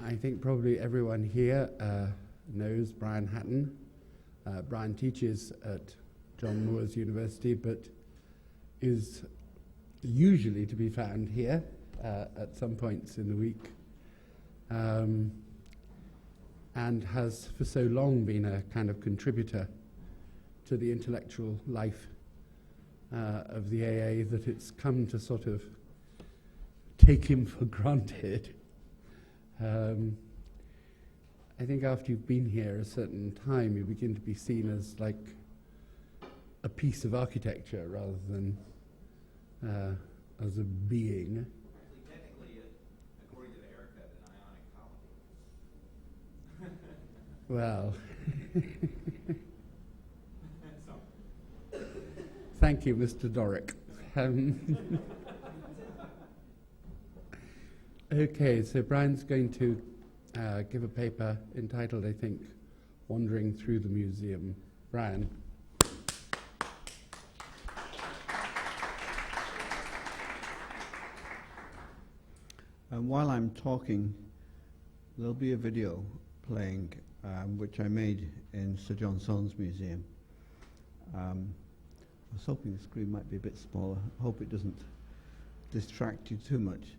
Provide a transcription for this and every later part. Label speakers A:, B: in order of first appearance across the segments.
A: I think probably everyone here knows Brian Hatton. Brian teaches at John Moores University, but is usually to be found here at some points in the week, and has for so long been a kind of contributor to the intellectual life of the AA that it's come to sort of take him for granted. I think after you've been here a certain time, you begin to be seen as like a piece of architecture rather than as a being.
B: Technically, according to the haircut, an ionic colony.
A: Well, thank you, Mr. Doric. Okay, so Brian's going to give a paper entitled, I think, Wandering Through the Museum. Brian.
C: And while I'm talking, there'll be a video playing, which I made in Sir John Soane's museum. I was hoping the screen might be a bit smaller. I hope it doesn't distract you too much.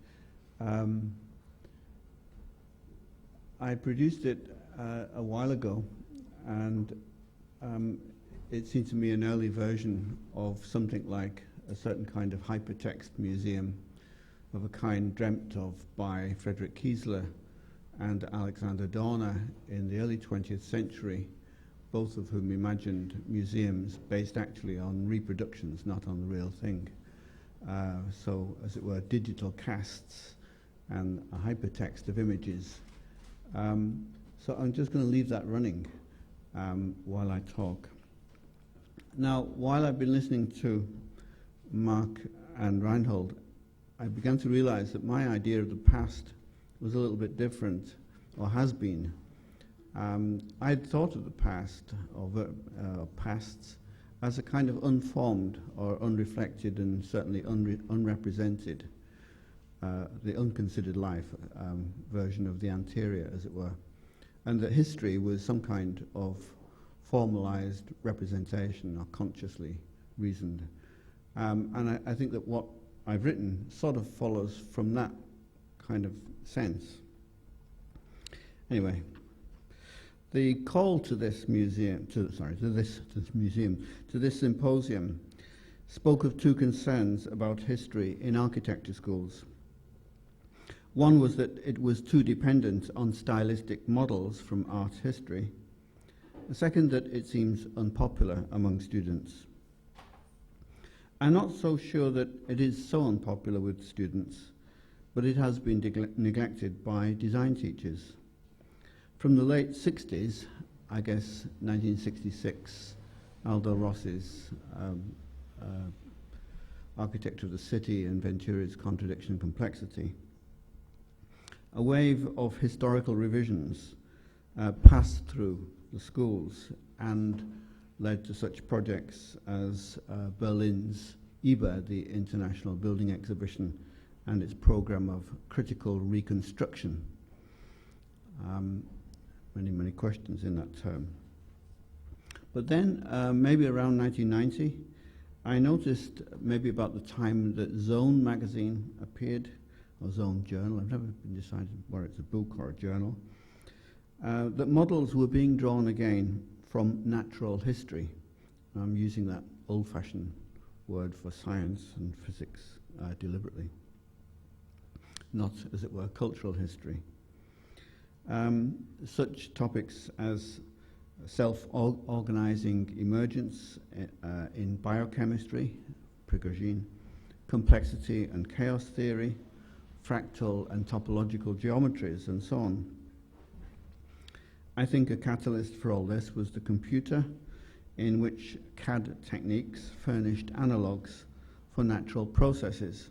C: I produced it a while ago, and it seemed to me an early version of something like a certain kind of hypertext museum of a kind dreamt of by Friedrich Kiesler and Alexander Dorner in the early 20th century, both of whom imagined museums based actually on reproductions, not on the real thing. So, as it were, digital casts and a hypertext of images. So I'm just going to leave that running while I talk. Now, while I've been listening to Mark and Reinhold, I began to realize that my idea of the past was a little bit different, or has been. I'd thought of the past, or pasts, as a kind of unformed or unreflected and certainly unrepresented, the unconsidered life version of the anterior, as it were, and that history was some kind of formalized representation or consciously reasoned. And I think that what I've written sort of follows from that kind of sense. Anyway, the call to this museum, to this symposium, spoke of two concerns about history in architecture schools. One was that it was too dependent on stylistic models from art history. The second, that it seems unpopular among students. I'm not so sure that it is so unpopular with students, but it has been neglected by design teachers. From the late 60s, I guess 1966, Aldo Rossi's Architecture of the City and Venturi's Contradiction and Complexity, a wave of historical revisions passed through the schools and led to such projects as Berlin's IBA, the International Building Exhibition, and its program of critical reconstruction. Many questions in that term. But then, maybe around 1990, I noticed maybe about the time that Zone magazine appeared, or Zone Journal, I've never been decided whether it's a book or a journal, that models were being drawn again from natural history. I'm using that old-fashioned word for science and physics deliberately, not, as it were, cultural history. Such topics as self-organizing emergence in biochemistry, Prigogine, complexity and chaos theory, fractal and topological geometries, and so on. I think a catalyst for all this was the computer, in which CAD techniques furnished analogues for natural processes.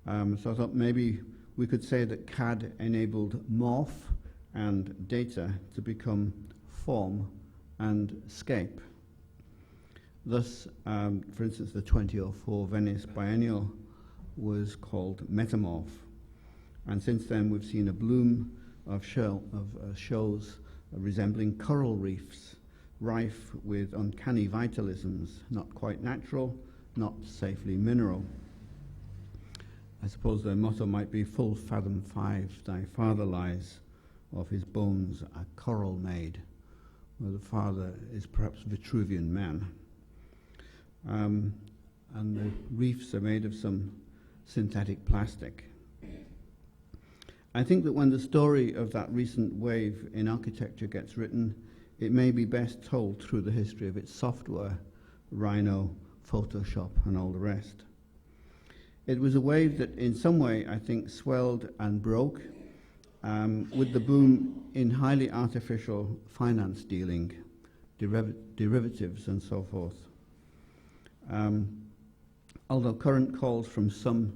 C: So I thought maybe we could say that CAD enabled morph and data to become form and scape. Thus, for instance, the 2004 Venice Biennial was called Metamorph. And since then, we've seen a bloom of shows resembling coral reefs, rife with uncanny vitalisms, not quite natural, not safely mineral. I suppose their motto might be, "Full fathom 5, thy father lies, of his bones a coral made," where the father is perhaps Vitruvian man. And the reefs are made of some synthetic plastic. I think that when the story of that recent wave in architecture gets written, it may be best told through the history of its software, Rhino, Photoshop, and all the rest. It was a wave that in some way, I think, swelled and broke with the boom in highly artificial finance dealing, derivatives and so forth. Although current calls from some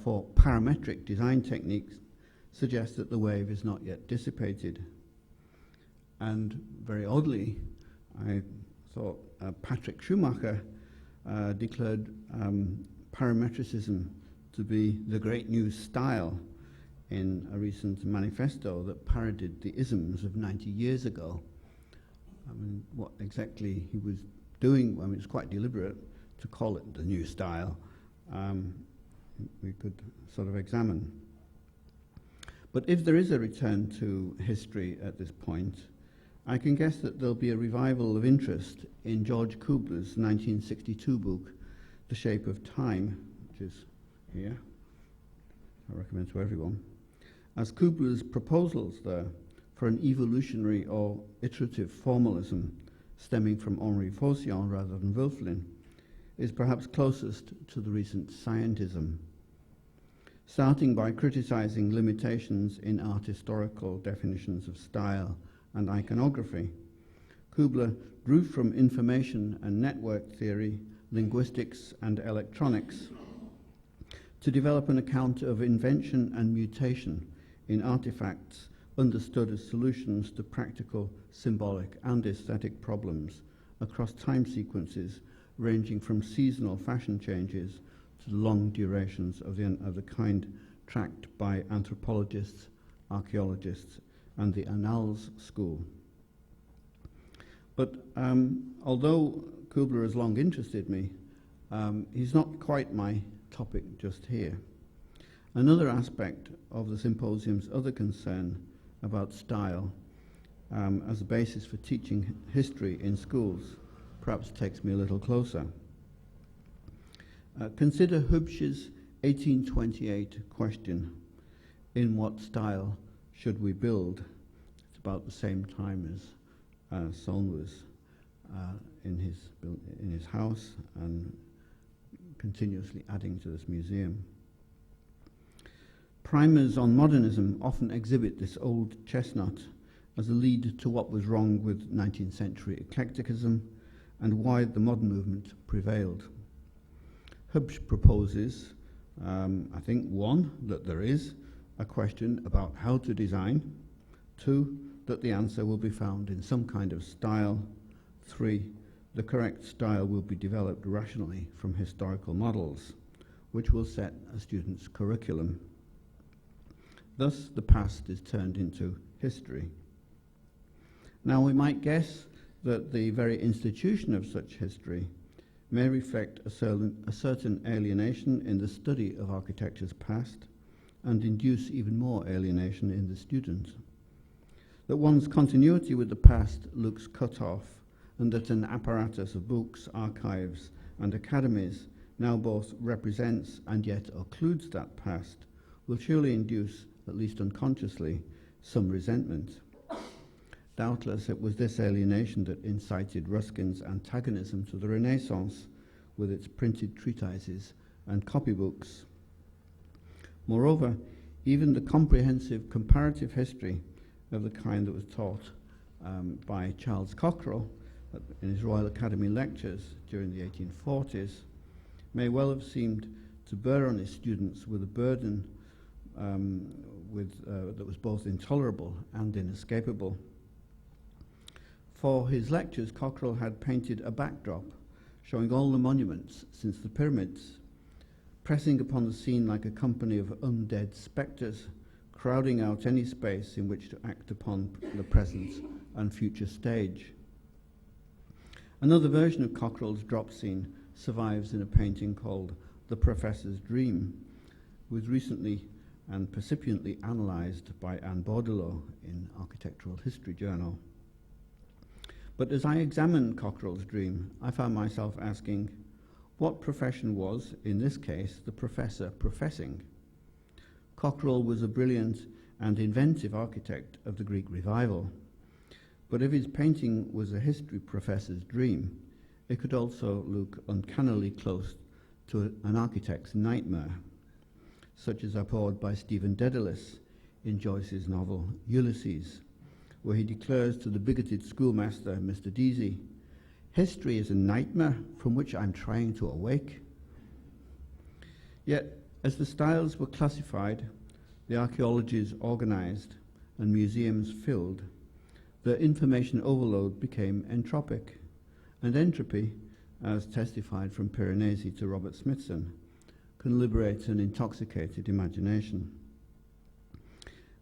C: for parametric design techniques suggest that the wave is not yet dissipated. And very oddly, I thought Patrick Schumacher declared parametricism to be the great new style in a recent manifesto that parodied the isms of 90 years ago. I mean, what exactly he was doing, I mean, it's quite deliberate to call it the new style. We could sort of examine. But if there is a return to history at this point, I can guess that there'll be a revival of interest in George Kubler's 1962 book, The Shape of Time, which is here, I recommend to everyone, as Kubler's proposals there for an evolutionary or iterative formalism stemming from Henri Faucion rather than Wölfflin is perhaps closest to the recent scientism. Starting by criticizing limitations in art historical definitions of style and iconography, Kubler drew from information and network theory, linguistics and electronics to develop an account of invention and mutation in artifacts understood as solutions to practical, symbolic and aesthetic problems across time sequences ranging from seasonal fashion changes to the long durations of the kind tracked by anthropologists, archeologists and the Annals school. But although Kubler has long interested me, he's not quite my topic just here. Another aspect of the symposium's other concern about style as a basis for teaching history in schools perhaps takes me a little closer. Consider Hübsch's 1828 question, in what style should we build? It's about the same time as Soane was in his house and continuously adding to this museum. Primers on modernism often exhibit this old chestnut as a lead to what was wrong with 19th century eclecticism and why the modern movement prevailed. Hübsch proposes, I think, 1, that there is a question about how to design, 2, that the answer will be found in some kind of style, 3, the correct style will be developed rationally from historical models, which will set a student's curriculum. Thus, the past is turned into history. Now, we might guess that the very institution of such history may reflect a certain alienation in the study of architecture's past and induce even more alienation in the student. That one's continuity with the past looks cut off, and that an apparatus of books, archives, and academies now both represents and yet occludes that past will surely induce, at least unconsciously, some resentment. Doubtless it was this alienation that incited Ruskin's antagonism to the Renaissance with its printed treatises and copybooks. Moreover, even the comprehensive comparative history of the kind that was taught by Charles Cockerell in his Royal Academy lectures during the 1840s may well have seemed to bear on his students with a burden that was both intolerable and inescapable. For his lectures, Cockerell had painted a backdrop showing all the monuments since the pyramids, pressing upon the scene like a company of undead spectres, crowding out any space in which to act upon the present and future stage. Another version of Cockerell's drop scene survives in a painting called The Professor's Dream, was recently and percipiently analysed by Anne Bordelot in Architectural History Journal. But as I examined Cockerell's dream, I found myself asking, what profession was, in this case, the professor professing? Cockerell was a brilliant and inventive architect of the Greek Revival, but if his painting was a history professor's dream, it could also look uncannily close to an architect's nightmare, such as abhorred by Stephen Dedalus in Joyce's novel Ulysses, where he declares to the bigoted schoolmaster, Mr. Deasy, "History is a nightmare from which I'm trying to awake." Yet, as the styles were classified, the archeologies organized, and museums filled, the information overload became entropic, and entropy, as testified from Piranesi to Robert Smithson, can liberate an intoxicated imagination.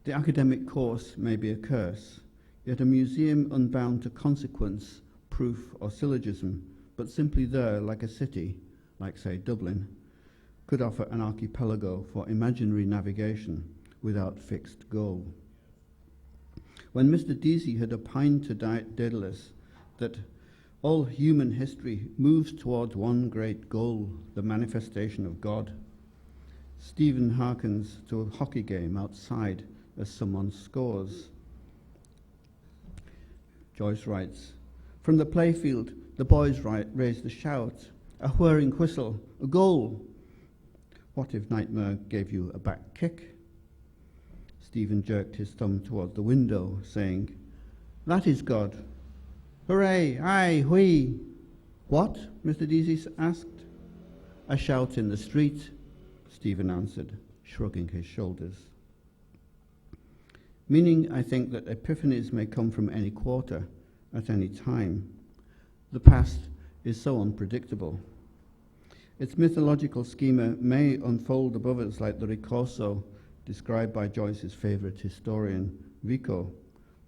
C: The academic course may be a curse, yet a museum unbound to consequence, proof, or syllogism, but simply there like a city, like, say, Dublin, could offer an archipelago for imaginary navigation without fixed goal. When Mr. Deasy had opined to Dedalus that all human history moves towards one great goal, the manifestation of God, Stephen hearkens to a hockey game outside as someone scores. Joyce writes, "From the playfield, the boys raised a shout, a whirring whistle, a goal. What if Nightmare gave you a back kick?" Stephen jerked his thumb toward the window, saying, "That is God. Hooray, aye, hui." "What?" Mr. Deasy asked. "A shout in the street," Stephen answered, shrugging his shoulders. Meaning, I think, that epiphanies may come from any quarter, at any time. The past is so unpredictable. Its mythological schema may unfold above us like the ricorso described by Joyce's favourite historian, Vico,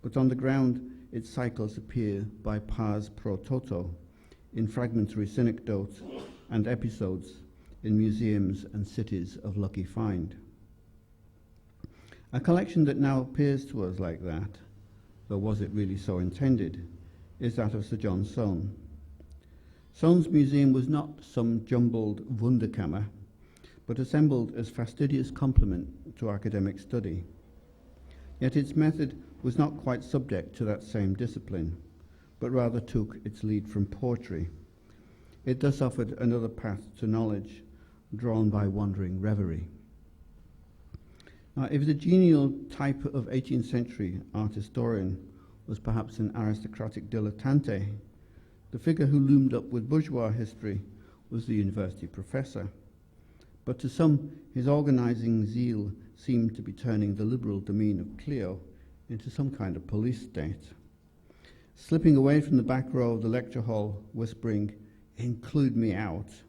C: but on the ground its cycles appear by pars pro toto, in fragmentary synecdotes and episodes in museums and cities of lucky find. A collection that now appears to us like that, though was it really so intended, is that of Sir John Soane. Soane's museum was not some jumbled Wunderkammer, but assembled as fastidious complement to academic study. Yet its method was not quite subject to that same discipline, but rather took its lead from poetry. It thus offered another path to knowledge, drawn by wandering reverie. Now, if the genial type of 18th century art historian was perhaps an aristocratic dilettante, the figure who loomed up with bourgeois history was the university professor. But to some, his organizing zeal seemed to be turning the liberal demean of Clio into some kind of police state. Slipping away from the back row of the lecture hall, whispering, "Include me out,"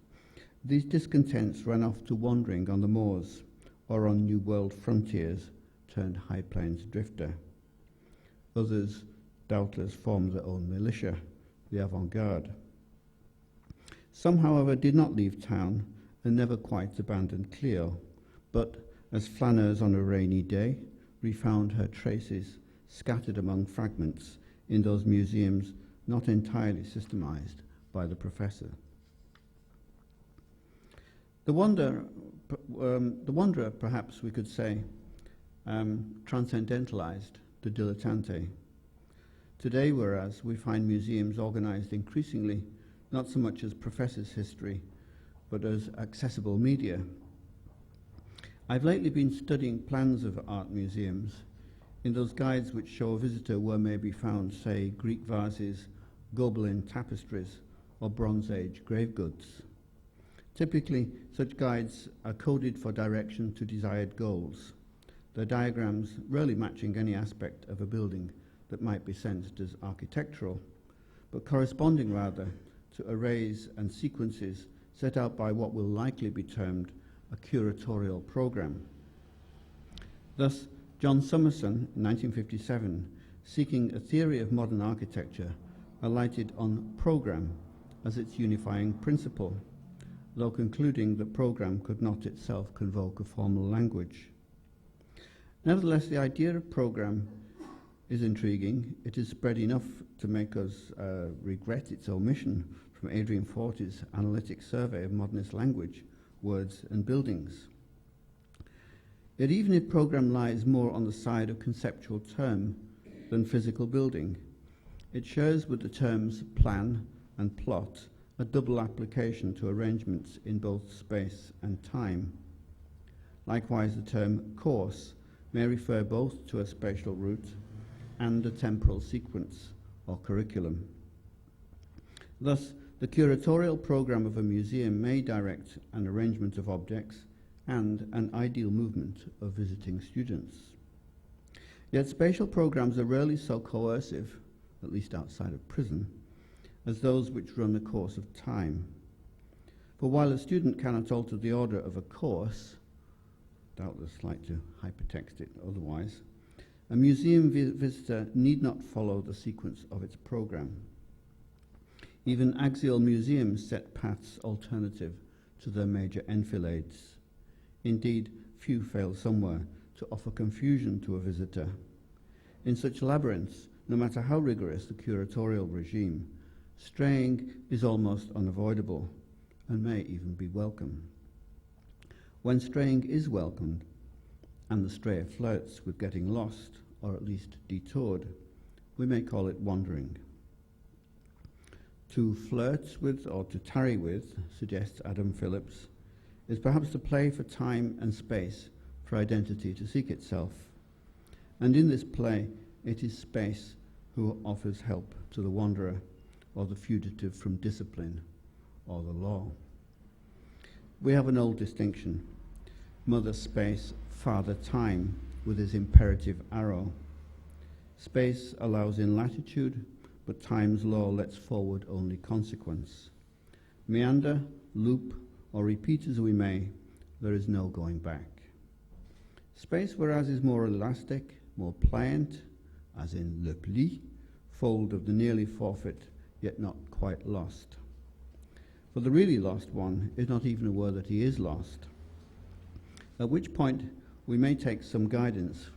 C: these discontents ran off to wandering on the moors or on New World frontiers turned High Plains drifter. Others doubtless formed their own militia, the avant-garde. Some, however, did not leave town and never quite abandoned Clio, but, as flâneurs on a rainy day, refound her traces scattered among fragments in those museums not entirely systemized by the professor. The wanderer, perhaps we could say, transcendentalized the dilettante. Today, whereas, we find museums organized increasingly not so much as professors' history, but as accessible media. I've lately been studying plans of art museums in those guides which show a visitor where may be found, say, Greek vases, Gobelin tapestries, or Bronze Age grave goods. Typically, such guides are coded for direction to desired goals, their diagrams rarely matching any aspect of a building that might be sensed as architectural, but corresponding rather to arrays and sequences set out by what will likely be termed a curatorial program. Thus, John Soane, in 1957, seeking a theory of modern architecture, alighted on program as its unifying principle, though concluding that program could not itself convoke a formal language. Nevertheless, the idea of program is intriguing. It is spread enough to make us regret its omission from Adrian Forty's analytic survey of modernist language, words and buildings. Yet even if program lies more on the side of conceptual term than physical building, it shares with the terms plan and plot a double application to arrangements in both space and time. Likewise, the term course may refer both to a spatial route and a temporal sequence or curriculum. Thus, the curatorial program of a museum may direct an arrangement of objects and an ideal movement of visiting students. Yet spatial programs are rarely so coercive, at least outside of prison, as those which run the course of time. For while a student cannot alter the order of a course, doubtless like to hypertext it otherwise, a museum visitor need not follow the sequence of its program. Even axial museums set paths alternative to their major enfilades. Indeed, few fail somewhere to offer confusion to a visitor. In such labyrinths, no matter how rigorous the curatorial regime, straying is almost unavoidable and may even be welcome. When straying is welcomed, and the strayer flirts with getting lost, or at least detoured, we may call it wandering. To flirt with or to tarry with, suggests Adam Phillips, is perhaps to play for time and space for identity to seek itself. And in this play, it is space who offers help to the wanderer or the fugitive from discipline or the law. We have an old distinction, mother space, father time, with his imperative arrow. Space allows in latitude, but time's law lets forward only consequence. Meander, loop, or repeat as we may, there is no going back. Space, whereas, is more elastic, more pliant, as in le pli, fold of the nearly forfeit, yet not quite lost. For the really lost one is not even aware that he is lost, at which point we may take some guidance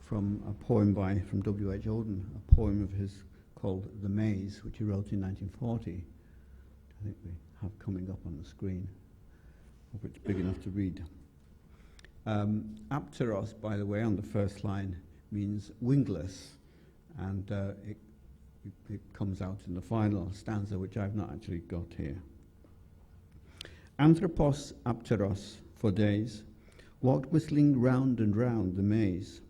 C: from a poem from W.H. Auden, a poem of his called The Maze, which he wrote in 1940. I think we have coming up on the screen. Hope it's big enough to read. Apteros, by the way, on the first line, means wingless, and it comes out in the final stanza, which I've not actually got here. Anthropos apteros, for days, walked whistling round and round the maze,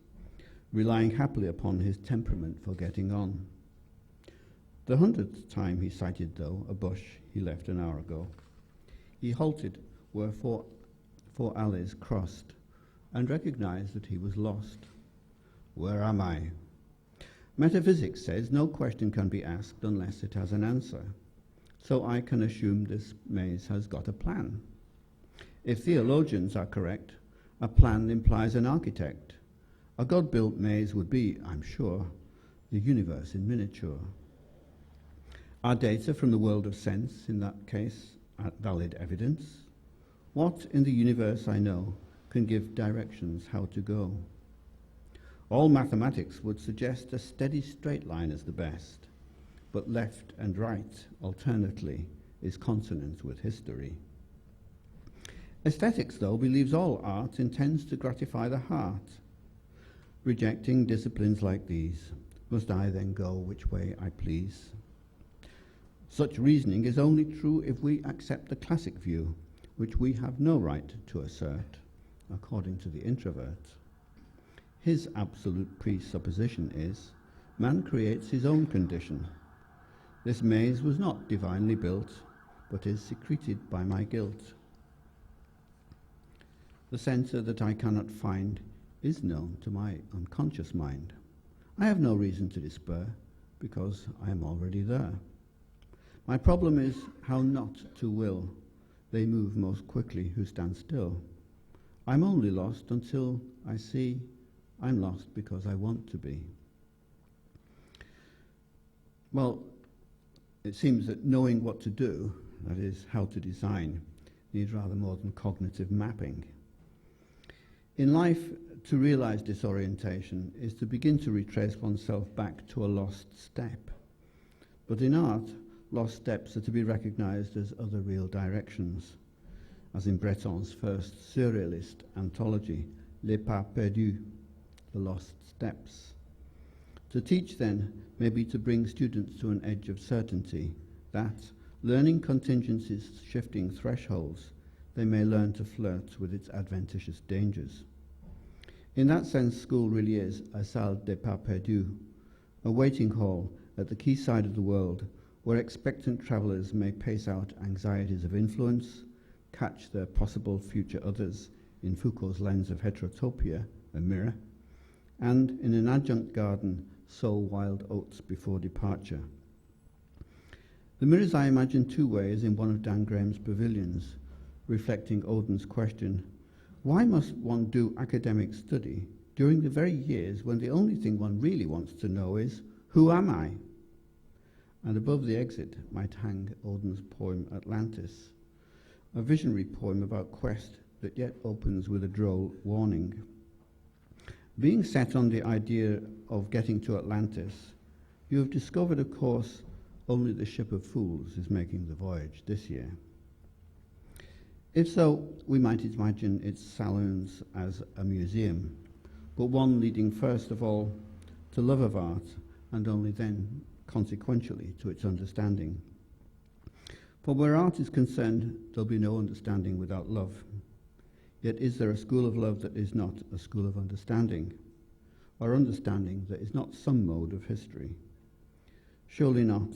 C: relying happily upon his temperament for getting on. The 100th time he sighted, though, a bush he left an hour ago, he halted where four alleys crossed and recognized that he was lost. Where am I? Metaphysics says no question can be asked unless it has an answer. So I can assume this maze has got a plan. If theologians are correct, a plan implies an architect. A God-built maze would be, I'm sure, the universe in miniature. Are data from the world of sense, in that case, valid evidence? What in the universe I know can give directions how to go? All mathematics would suggest a steady straight line as the best, but left and right, alternately, is consonant with history. Aesthetics, though, believes all art intends to gratify the heart. Rejecting disciplines like these, must I then go which way I please? Such reasoning is only true if we accept the classic view, which we have no right to assert, according to the introvert. His absolute presupposition is, man creates his own condition. This maze was not divinely built, but is secreted by my guilt. The center that I cannot find is known to my unconscious mind. I have no reason to despair, because I am already there. My problem is how not to will. They move most quickly who stand still. I'm only lost until I see I'm lost because I want to be. Well, it seems that knowing what to do, that is, how to design, needs rather more than cognitive mapping. In life, to realize disorientation is to begin to retrace oneself back to a lost step. But in art, lost steps are to be recognized as other real directions, as in Breton's first surrealist anthology, Les Pas Perdus, The Lost Steps. To teach, then, may be to bring students to an edge of certainty that, learning contingencies shifting thresholds, they may learn to flirt with its adventitious dangers. In that sense, school really is a salle des pas perdus, a waiting hall at the quayside of the world where expectant travellers may pace out anxieties of influence, catch their possible future others in Foucault's lens of heterotopia, a mirror, and in an adjunct garden sow wild oats before departure. The mirrors I imagine two ways in one of Dan Graham's pavilions, reflecting Odin's question, why must one do academic study during the very years when the only thing one really wants to know is, who am I? And above the exit might hang Odin's poem Atlantis, a visionary poem about quest that yet opens with a droll warning. Being set on the idea of getting to Atlantis, you have discovered, of course, only the ship of fools is making the voyage this year. If so, we might imagine its saloons as a museum, but one leading first of all to love of art, and only then, consequentially, to its understanding. For where art is concerned, there'll be no understanding without love. Yet is there a school of love that is not a school of understanding, or understanding that is not some mode of history? Surely not,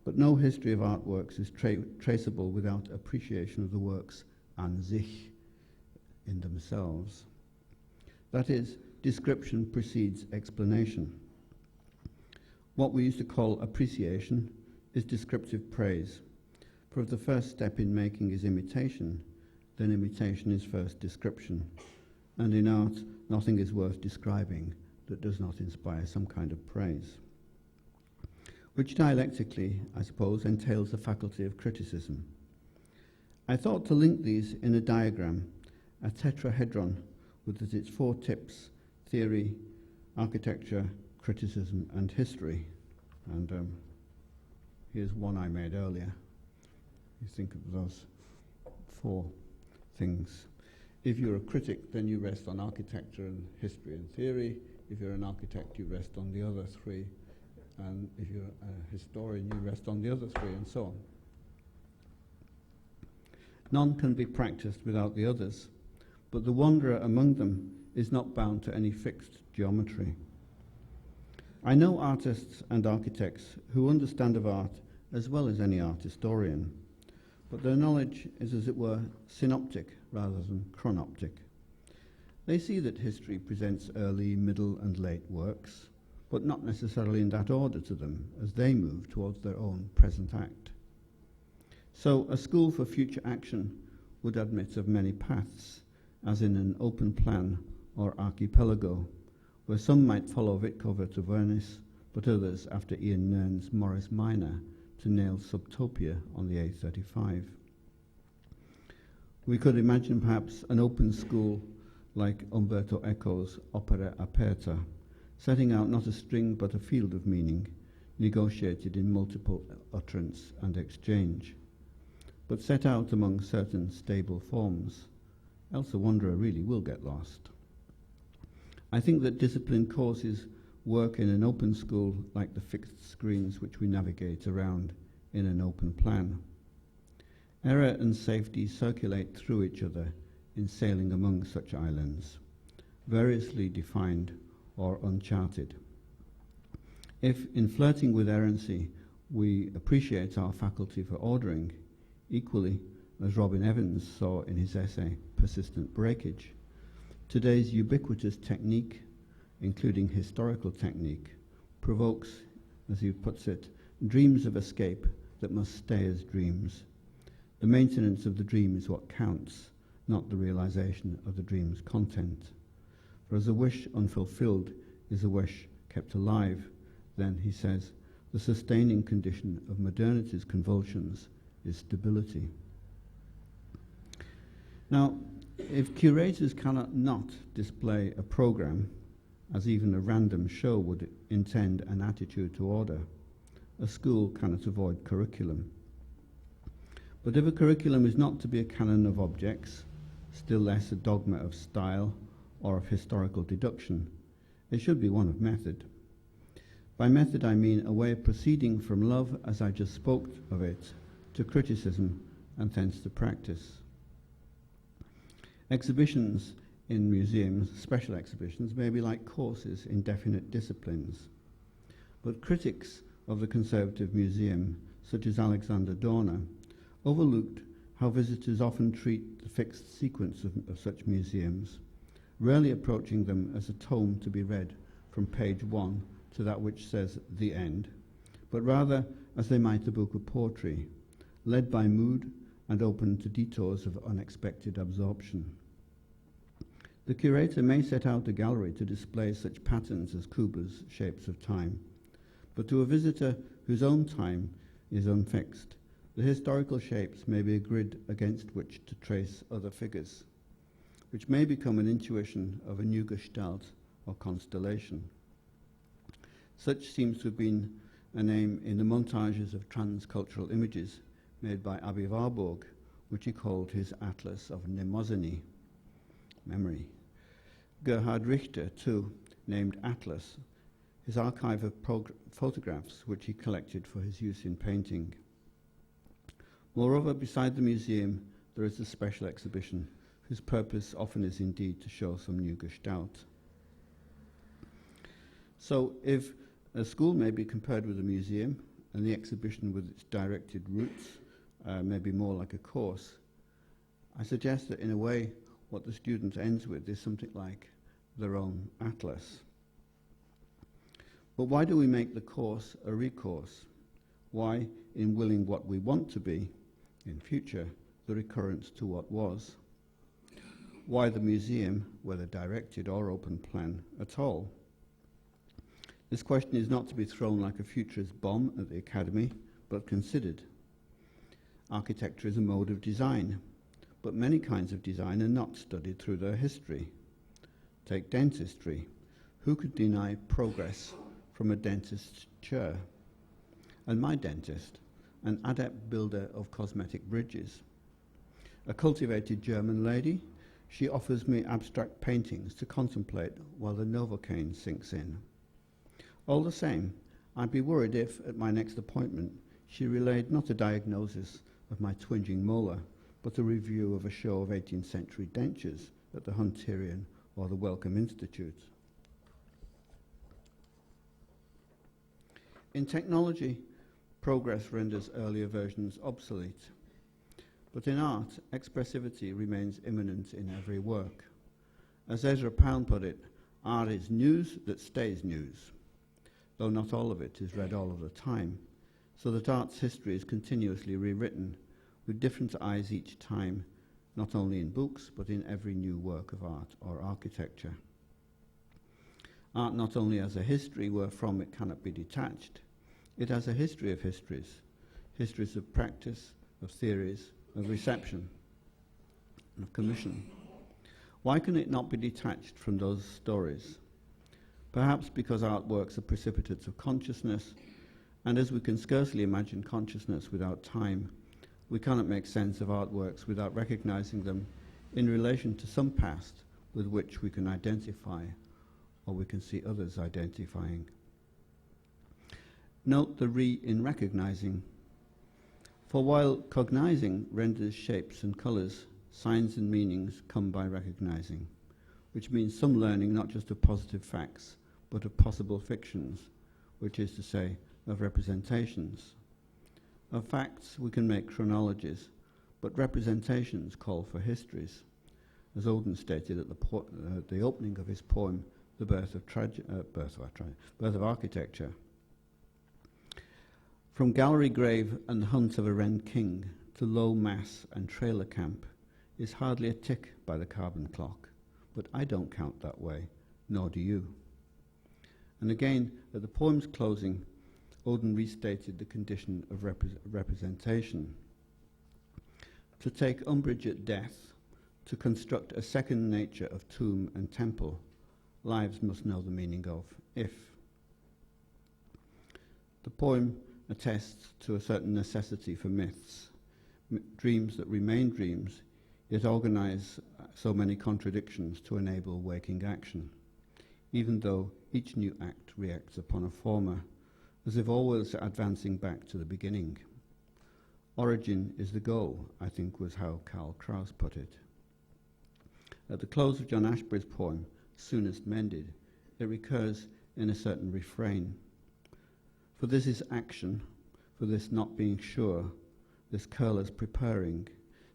C: but no history of artworks is traceable without appreciation of the works an sich, in themselves. That is, description precedes explanation. What we used to call appreciation is descriptive praise, for if the first step in making is imitation, then imitation is first description, and in art nothing is worth describing that does not inspire some kind of praise. Which dialectically, I suppose, entails the faculty of criticism. I thought to link these in a diagram, a tetrahedron with its four tips: theory, architecture, criticism, and history. And here's one I made earlier. You think of those four things. If you're a critic, then you rest on architecture and history and theory. If you're an architect, you rest on the other three. And if you're a historian, you rest on the other three, and so on. None can be practiced without the others, but the wanderer among them is not bound to any fixed geometry. I know artists and architects who understand of art as well as any art historian, but their knowledge is, as it were, synoptic rather than chronoptic. They see that history presents early, middle, and late works, but not necessarily in that order to them as they move towards their own present act. So a school for future action would admit of many paths, as in an open plan or archipelago, where some might follow Vitcover to Venice, but others after Ian Nairn's Morris Minor to nail Subtopia on the A35. We could imagine perhaps an open school like Umberto Eco's Opera Aperta, setting out not a string but a field of meaning, negotiated in multiple utterance and exchange, but set out among certain stable forms, else a wanderer really will get lost. I think that disciplined courses work in an open school like the fixed screens which we navigate around in an open plan. Error and safety circulate through each other in sailing among such islands, variously defined or uncharted. If, in flirting with errancy, we appreciate our faculty for ordering, equally, as Robin Evans saw in his essay, Persistent Breakage, today's ubiquitous technique, including historical technique, provokes, as he puts it, dreams of escape that must stay as dreams. The maintenance of the dream is what counts, not the realization of the dream's content. For as a wish unfulfilled is a wish kept alive, then, he says, the sustaining condition of modernity's convulsions is stability. Now, if curators cannot not display a program, as even a random show would intend an attitude to order, a school cannot avoid curriculum. But if a curriculum is not to be a canon of objects, still less a dogma of style or of historical deduction, it should be one of method. By method I mean a way of proceeding from love, as I just spoke of it, to criticism and thence to practice. Exhibitions in museums, special exhibitions, may be like courses in definite disciplines. But critics of the conservative museum, such as Alexander Dorner, overlooked how visitors often treat the fixed sequence of such museums, rarely approaching them as a tome to be read from page 1 to that which says the end, but rather as they might a book of poetry, led by mood and open to detours of unexpected absorption. The curator may set out a gallery to display such patterns as Kubler's shapes of time, but to a visitor whose own time is unfixed, the historical shapes may be a grid against which to trace other figures, which may become an intuition of a new gestalt or constellation. Such seems to have been an aim in the montages of transcultural images made by Aby Warburg, which he called his Atlas of Mnemosyne, memory. Gerhard Richter, too, named Atlas his archive of photographs which he collected for his use in painting. Moreover, beside the museum, there is a special exhibition whose purpose often is indeed to show some new gestalt. So if a school may be compared with a museum, and the exhibition with its directed routes may be more like a course, I suggest that in a way what the student ends with is something like their own atlas. But why do we make the course a recourse? Why, in willing what we want to be in future, the recurrence to what was? Why the museum, whether directed or open plan, at all? This question is not to be thrown like a futurist bomb at the academy, but considered. Architecture is a mode of design, but many kinds of design are not studied through their history. Take dentistry. Who could deny progress from a dentist's chair? And my dentist, an adept builder of cosmetic bridges. A cultivated German lady, she offers me abstract paintings to contemplate while the Novocaine sinks in. All the same, I'd be worried if, at my next appointment, she relayed not a diagnosis of my twinging molar, but a review of a show of 18th century dentures at the Hunterian or the Wellcome Institute. In technology, progress renders earlier versions obsolete. But in art, expressivity remains immanent in every work. As Ezra Pound put it, art is news that stays news, though not all of it is read all of the time, so that art's history is continuously rewritten with different eyes each time, not only in books, but in every new work of art or architecture. Art not only has a history wherefrom it cannot be detached, it has a history of histories, histories of practice, of theories, of reception, and of commission. Why can it not be detached from those stories? Perhaps because artworks are precipitates of consciousness, and as we can scarcely imagine consciousness without time, we cannot make sense of artworks without recognizing them in relation to some past with which we can identify, or we can see others identifying. Note the re in recognizing. For while cognizing renders shapes and colors, signs and meanings come by recognizing, which means some learning not just of positive facts, but of possible fictions, which is to say, of representations. Of facts we can make chronologies, but representations call for histories, as Oden stated at the opening of his poem, The Birth of Architecture. From gallery grave and hunt of a wren king to low mass and trailer camp is hardly a tick by the carbon clock, but I don't count that way, nor do you. And again, at the poem's closing, Auden restated the condition of representation. To take umbrage at death, to construct a second nature of tomb and temple, lives must know the meaning of if. The poem attests to a certain necessity for myths, dreams that remain dreams, yet organize so many contradictions to enable waking action, even though each new act reacts upon a former, as if always advancing back to the beginning. Origin is the goal, I think was how Karl Kraus put it. At the close of John Ashbery's poem, Soonest Mended, it recurs in a certain refrain. For this is action, for this not being sure, this curler's preparing,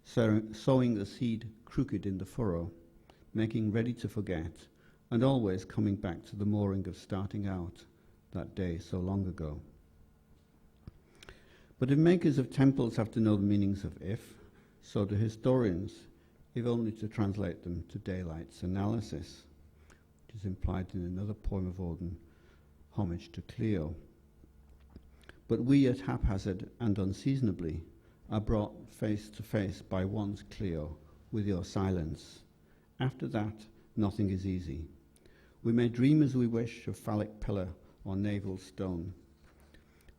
C: sowing the seed crooked in the furrow, making ready to forget, and always coming back to the mooring of starting out that day so long ago. But if makers of temples have to know the meanings of if, so do historians, if only to translate them to daylight's analysis, which is implied in another poem of Auden, Homage to Clio. But we at haphazard and unseasonably are brought face to face by one's Clio with your silence. After that, nothing is easy. We may dream as we wish of phallic pillar or navel stone,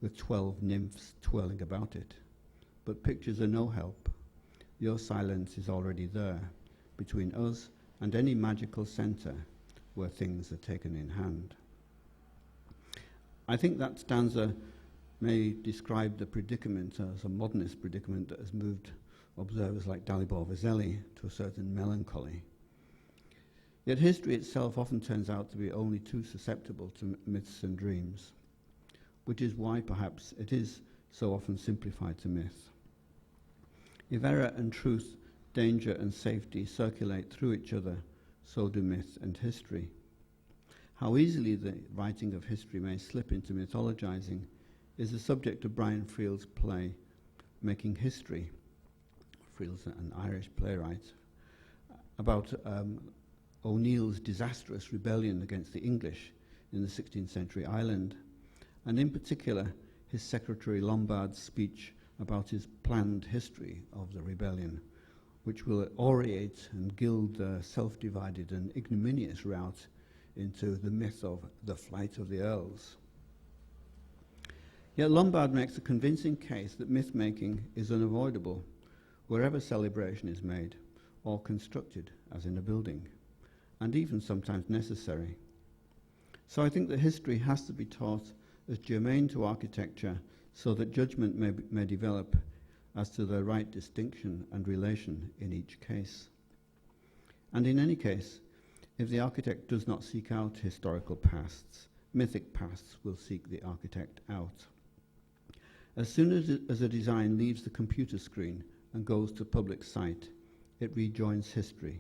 C: with 12 nymphs twirling about it. But pictures are no help. Your silence is already there, between us and any magical centre where things are taken in hand. I think that stanza may describe the predicament as a modernist predicament that has moved observers like Dalibor Vazelli to a certain melancholy. Yet history itself often turns out to be only too susceptible to myths and dreams, which is why perhaps it is so often simplified to myth. If error and truth, danger and safety circulate through each other, so do myth and history. How easily the writing of history may slip into mythologizing is the subject of Brian Friel's play, Making History. Friel's an Irish playwright, about O'Neill's disastrous rebellion against the English in the 16th century Ireland, and in particular his Secretary Lombard's speech about his planned history of the rebellion, which will aureate and gild the self-divided and ignominious route into the myth of the flight of the Earls. Yet Lombard makes a convincing case that myth-making is unavoidable wherever celebration is made or constructed, as in a building, and even sometimes necessary. So I think that history has to be taught as germane to architecture so that judgment may develop as to the right distinction and relation in each case. And in any case, if the architect does not seek out historical pasts, mythic pasts will seek the architect out. As soon as a design leaves the computer screen and goes to public sight, it rejoins history,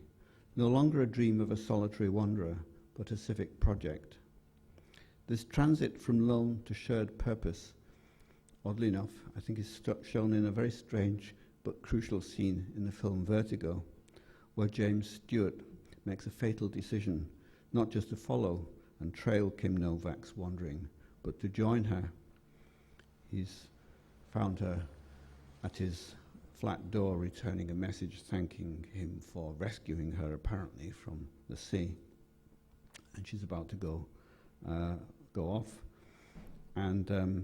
C: no longer a dream of a solitary wanderer, but a civic project. This transit from lone to shared purpose, oddly enough, I think is shown in a very strange but crucial scene in the film Vertigo, where James Stewart makes a fatal decision not just to follow and trail Kim Novak's wandering, but to join her. He's found her at his flat door returning a message thanking him for rescuing her apparently from the sea. And she's about to go off. And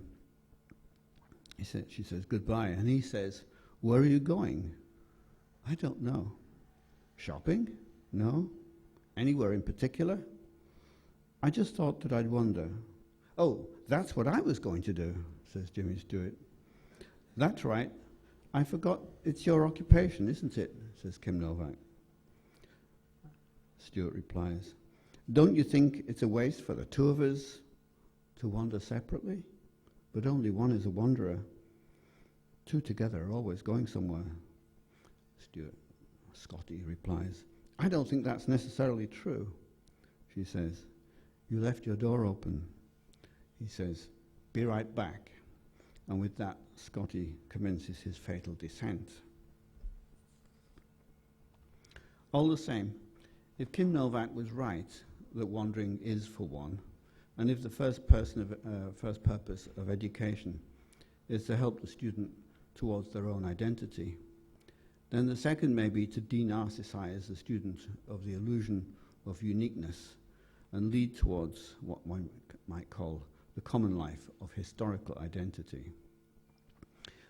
C: she says goodbye. And he says, "Where are you going?" "I don't know." "Shopping?" "No." "Anywhere in particular?" "I just thought that I'd wander." "Oh, that's what I was going to do," says Jimmy Stewart. "That's right. I forgot it's your occupation, isn't it?" says Kim Novak. Stewart replies, "Don't you think it's a waste for the two of us to wander separately? But only one is a wanderer. Two together are always going somewhere." Scotty replies, "I don't think that's necessarily true." She says, "You left your door open." He says, "Be right back." And with that, Scotty commences his fatal descent. All the same, If Kim Novak was right that wandering is for one, and if the first purpose of education is to help the student towards their own identity, then the second may be to de-narcissize the student of the illusion of uniqueness and lead towards what one might call the common life of historical identity.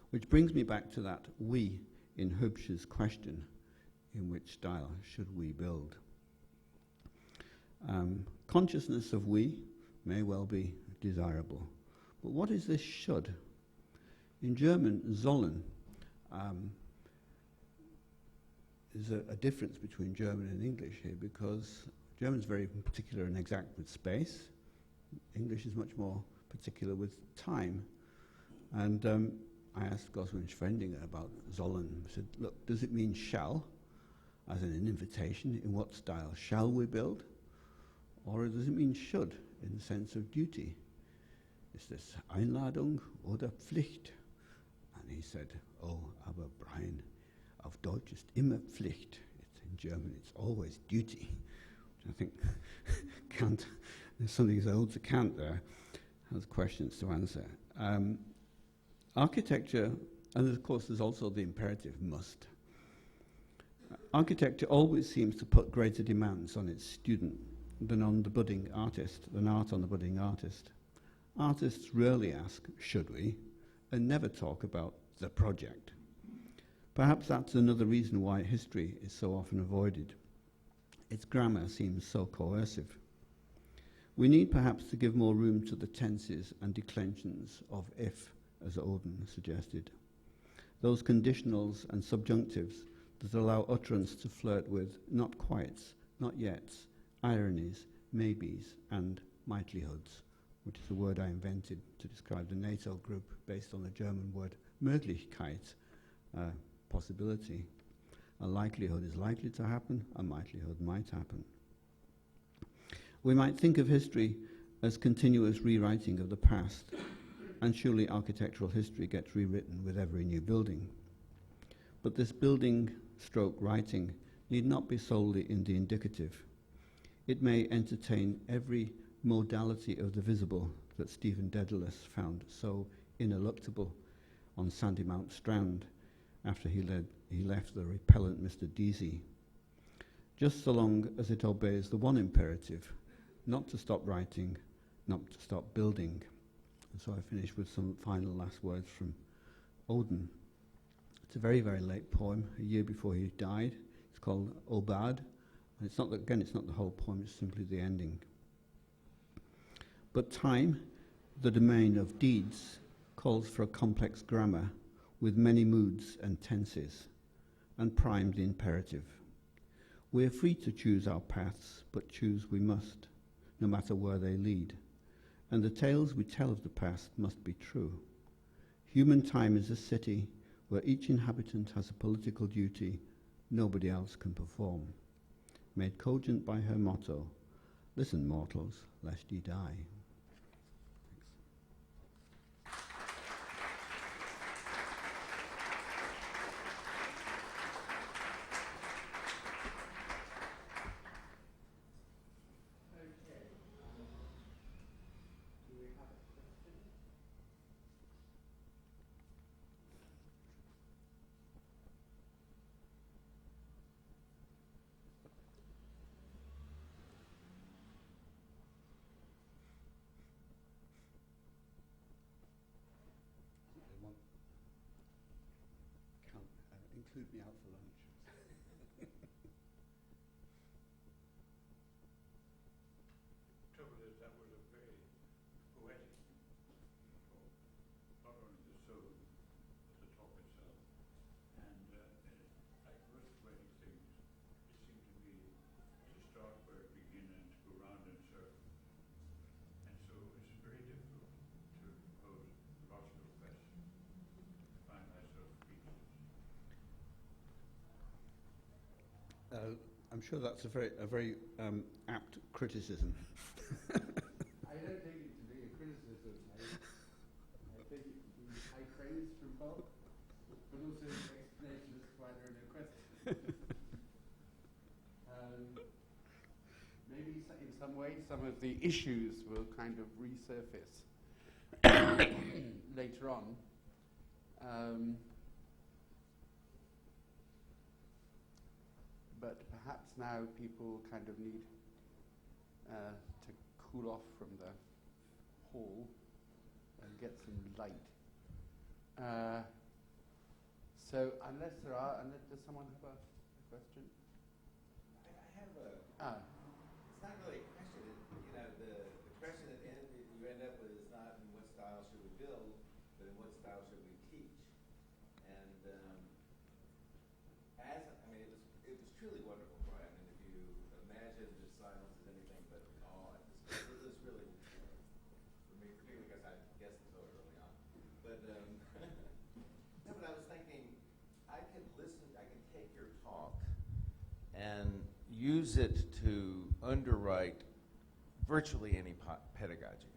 C: Which brings me back to that we in Hübsch's question, in which style should we build? Consciousness of we may well be desirable, but what is this should? In German, sollen, there's a difference between German and English here, because German's very particular and exact with space. English is much more particular with time. And I asked Goswin Schwendinger about sollen. I said, look, does it mean shall, as in an invitation? In what style? Shall we build? Or does it mean should, in the sense of duty? Is this Einladung oder Pflicht? And he said, oh, aber Brian, auf Deutsch ist immer Pflicht. It's in German, it's always duty. Which I think Kant, there's something as old as Kant there, has questions to answer. Architecture, and of course there's also the imperative must. Architecture always seems to put greater demands on its student than on the budding artist, than art on the budding artist. Artists rarely ask, should we, and never talk about the project. Perhaps that's another reason why history is so often avoided. Its grammar seems so coercive. We need perhaps to give more room to the tenses and declensions of if, as Odin suggested. Those conditionals and subjunctives that allow utterance to flirt with not quites, not yets, ironies, maybes, and mightlihoods, which is a word I invented to describe the NATO group based on the German word Möglichkeit, possibility. A likelihood is likely to happen, a mightlihhood might happen. We might think of history as continuous rewriting of the past, and surely architectural history gets rewritten with every new building. But this building stroke writing need not be solely in the indicative. It may entertain every modality of the visible that Stephen Dedalus found so ineluctable on Sandymount Strand after he left the repellent Mr. Deasy, just so long as it obeys the one imperative, not to stop writing, not to stop building. And so I finish with some final last words from Odin. It's a very, very late poem, a year before he died. It's called Obad. And it's not the whole poem, it's simply the ending. But time, the domain of deeds, calls for a complex grammar with many moods and tenses, and primed the imperative. We are free to choose our paths, but choose we must, no matter where they lead. And the tales we tell of the past must be true. Human time is a city where each inhabitant has a political duty nobody else can perform. Made cogent by her motto, listen mortals, lest ye die. Include me out for lunch.
D: Trouble is, that was a very poetic poem, not only the soul, but the talk itself. And like most poetic things, it seemed to me to start where it began and to go round in circles. And so it's very difficult to pose logical questions. I find myself speechless.
C: I'm sure that's a very apt criticism.
A: I don't take it to be a criticism. I take it to be high praise from Bob, but also an explanation as to why there are no questions. maybe in some ways some of the issues will kind of resurface later on. But perhaps now people kind of need to cool off from the hall and get some light. So unless does someone have a question?
B: I have it's not really a question. The question at the end you end up with is not in what style should we build, but in what style should we teach. And it was truly wonderful, Brian. And if you imagine the silence as anything but awe, it was really for me, particularly because I guessed it so early on. But no, but I was thinking I can take your talk and use it to underwrite virtually any pedagogy,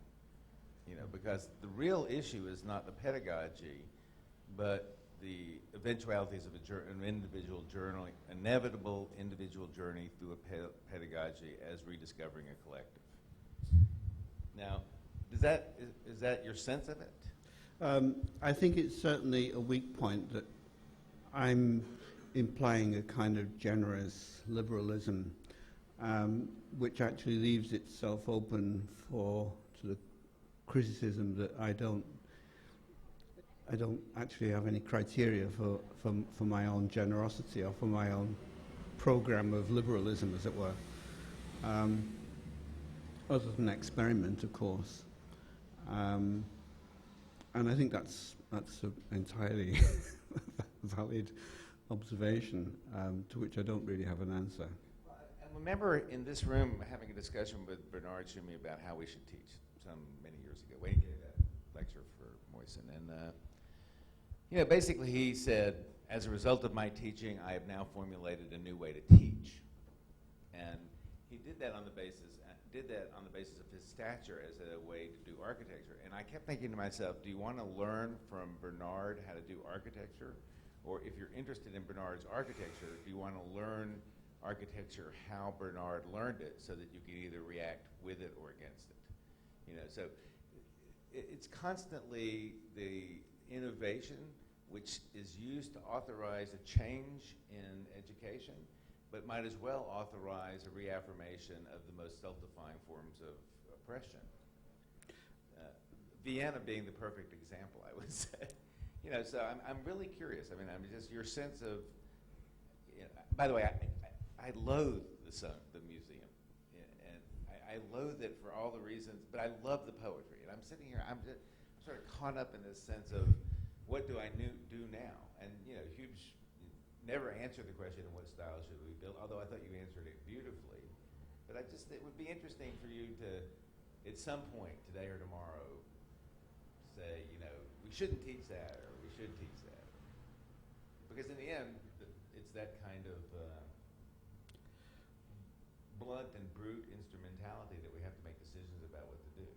B: because the real issue is not the pedagogy, but the eventualities of an individual journey, inevitable individual journey through a pedagogy as rediscovering a collective. Now, is that your sense of it?
C: I think it's certainly a weak point that I'm implying a kind of generous liberalism, which actually leaves itself open to the criticism that I don't actually have any criteria for my own generosity or for my own program of liberalism, as it were, other than experiment, of course. And I think that's an entirely valid observation, to which I don't really have an answer.
B: I remember in this room having a discussion with Bernard Schumi about how we should teach many years ago. When he gave that lecture for Moisen, and basically he said, as a result of my teaching, I have now formulated a new way to teach, and he did that on the basis of his stature as a way to do architecture. And I kept thinking to myself, do you want to learn from Bernard how to do architecture? Or if you're interested in Bernard's architecture, do you want to learn architecture how Bernard learned it so that you can either react with it or against it? So it's constantly the innovation which is used to authorize a change in education, but might as well authorize a reaffirmation of the most self-defined forms of oppression. Vienna being the perfect example, I would say. So I'm really curious. Just your sense of. By the way, I loathe the museum, and I loathe it for all the reasons. But I love the poetry, and I'm sitting here. I'm just sort of caught up in this sense of what do I do now? And Hübsch never answered the question of what style should we build. Although I thought you answered it beautifully. But it would be interesting for you to, at some point today or tomorrow, say, we shouldn't teach that, or we should teach that. Because in the end, it's that kind of blunt and brute instrumentality that we have to make decisions about what to do.